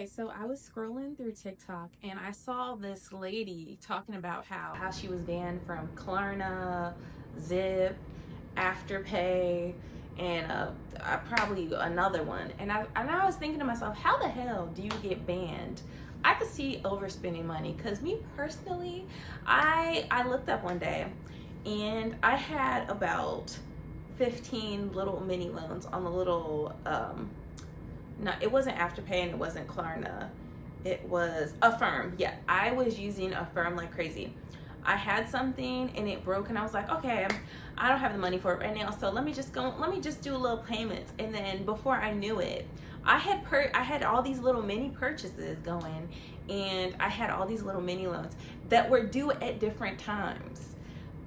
Okay, so I was scrolling through TikTok and I saw this lady talking about how she was banned from Klarna, Zip, Afterpay, and probably another one. And I was thinking to myself, how the hell do you get banned? I could see overspending money because me personally, I looked up one day and I had about 15 little mini loans on the little no, it wasn't Afterpay and it wasn't Klarna. It was Affirm. Yeah, I was using Affirm like crazy. I had something and it broke, and I was like, okay, I don't have the money for it right now, so let me just do a little payments. And then before I knew it, I had all these little mini purchases going, and I had all these little mini loans that were due at different times.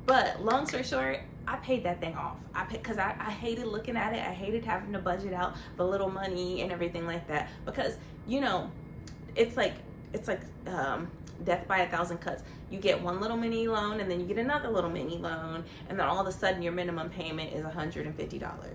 But long story short, I paid that thing off. Because I hated looking at it. I hated having to budget out the little money and everything like that. Because it's like death by a thousand cuts. You get one little mini loan, and then you get another little mini loan, and then all of a sudden your minimum payment is $150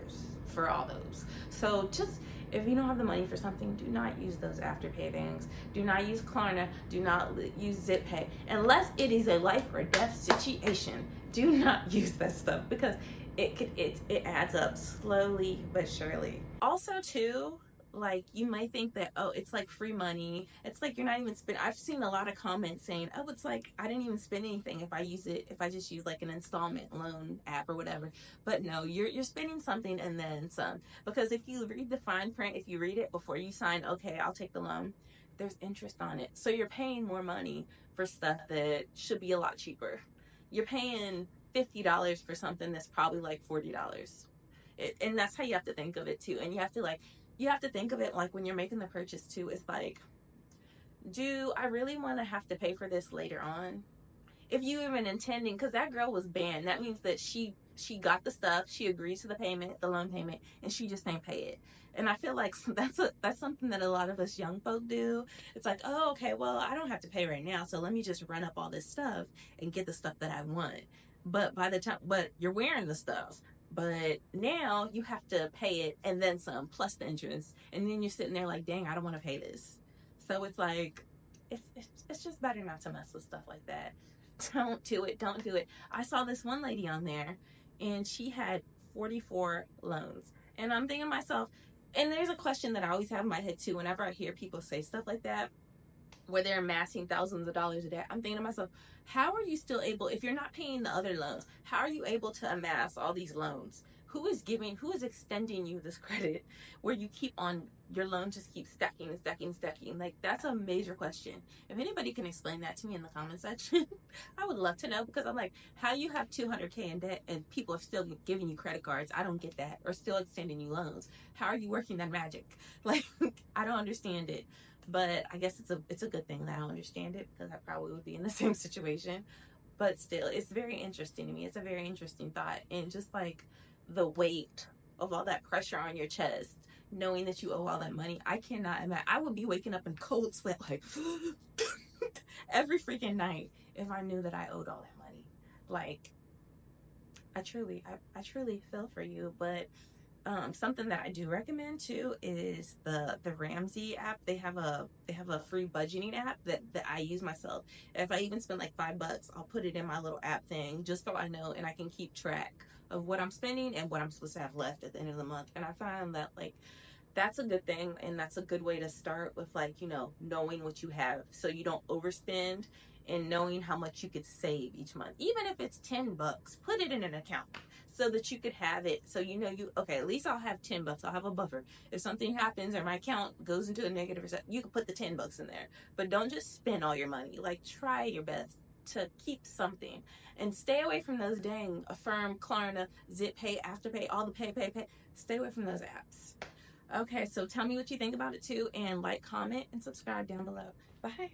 for all those. So just, if you don't have the money for something, do not use those Afterpay things. Do not use Klarna. Do not use ZipPay. Unless it is a life or death situation, do not use that stuff, because it adds up slowly but surely. Also too, like, you might think that, oh, it's like free money. It's like you're not even spending. I've seen a lot of comments saying, oh, it's like I didn't even spend anything if I just use like an installment loan app or whatever. But no, you're spending something and then some. Because if you read the fine print, if you read it before you sign, okay, I'll take the loan, there's interest on it. So you're paying more money for stuff that should be a lot cheaper. You're paying $50 for something that's probably like $40. And that's how you have to think of it too. And you have to think of it like when you're making the purchase too. It's like, do I really want to have to pay for this later on? If you even intending, because that girl was banned, that means that she got the stuff, she agrees to the payment, the loan payment, and she just ain't pay it. And I feel like that's something that a lot of us young folk do. It's like, oh, okay, well, I don't have to pay right now, so let me just run up all this stuff and get the stuff that I want. But you're wearing the stuff. But now you have to pay it and then some, plus the interest. And then you're sitting there like, dang, I don't want to pay this. So it's like, it's just better not to mess with stuff like that. Don't do it. Don't do it. I saw this one lady on there and she had 44 loans. And I'm thinking to myself, and there's a question that I always have in my head too whenever I hear people say stuff like that, where they're amassing thousands of dollars a day. I'm thinking to myself, how are you still able, if you're not paying the other loans, how are you able to amass all these loans? Who is extending you this credit where you keep on, your loan just keeps stacking and stacking and stacking? Like, that's a major question. If anybody can explain that to me in the comment section, I would love to know, because I'm like, how you have 200K in debt and people are still giving you credit cards? I don't get that. Or still extending you loans. How are you working that magic? Like, I don't understand it. But I guess it's a good thing that I don't understand it, because I probably would be in the same situation. But still, it's very interesting to me. It's a very interesting thought. And just like the weight of all that pressure on your chest, knowing that you owe all that money, I cannot imagine. I would be waking up in cold sweat like every freaking night if I knew that I owed all that money. Like, I truly feel for you. But something that I do recommend too is the Ramsey app. They have a free budgeting app that I use myself. If I even spend like $5, I'll put it in my little app thing just so I know, and I can keep track of what I'm spending and what I'm supposed to have left at the end of the month. And I find that, like, that's a good thing, and that's a good way to start with, like, knowing what you have so you don't overspend, and knowing how much you could save each month. Even if it's $10, put it in an account so that you could have it, so okay, at least I'll have $10. I'll have a buffer. If something happens or my account goes into a negative, you can put the $10 in there. But don't just spend all your money. Like, try your best to keep something, and stay away from those dang Affirm, Klarna, ZipPay, Afterpay, all the pay. Stay away from those apps. Okay, so tell me what you think about it too, and like, comment, and subscribe down below. Bye.